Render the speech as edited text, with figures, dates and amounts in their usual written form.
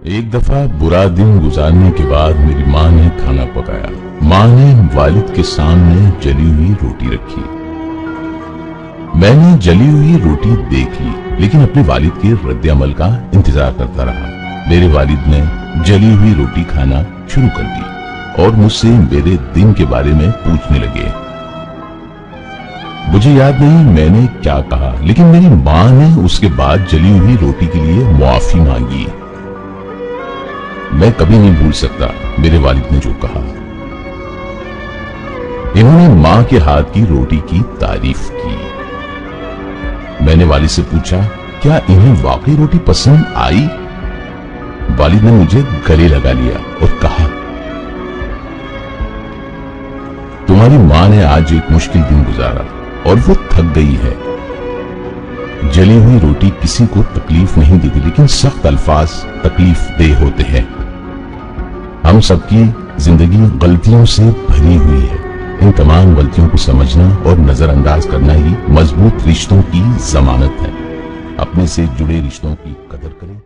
ایک دفعہ برا دن گزارنے کے بعد میری ماں نے کھانا پکایا۔ ماں نے والد کے سامنے جلی ہوئی روٹی رکھی۔ میں نے جلی ہوئی روٹی دیکھ لی، لیکن اپنے والد کے رد عمل کا انتظار کرتا رہا۔ میرے والد نے جلی ہوئی روٹی کھانا شروع کر دی اور مجھ سے میرے دن کے بارے میں پوچھنے لگے۔ مجھے یاد نہیں میں نے کیا کہا، لیکن میری ماں نے اس کے بعد جلی ہوئی روٹی کے لیے معافی مانگی۔ میں کبھی نہیں بھول سکتا میرے والد نے جو کہا۔ انہوں نے ماں کے ہاتھ کی روٹی کی تعریف کی۔ میں نے والد سے پوچھا، کیا انہیں واقعی روٹی پسند آئی؟ والد نے مجھے گلے لگا لیا اور کہا، تمہاری ماں نے آج ایک مشکل دن گزارا اور وہ تھک گئی ہے۔ جلی ہوئی روٹی کسی کو تکلیف نہیں دیتی، لیکن سخت الفاظ تکلیف دہ ہوتے ہیں۔ ہم سب کی زندگی غلطیوں سے بھری ہوئی ہے۔ ان تمام غلطیوں کو سمجھنا اور نظر انداز کرنا ہی مضبوط رشتوں کی ضمانت ہے۔ اپنے سے جڑے رشتوں کی قدر کریں۔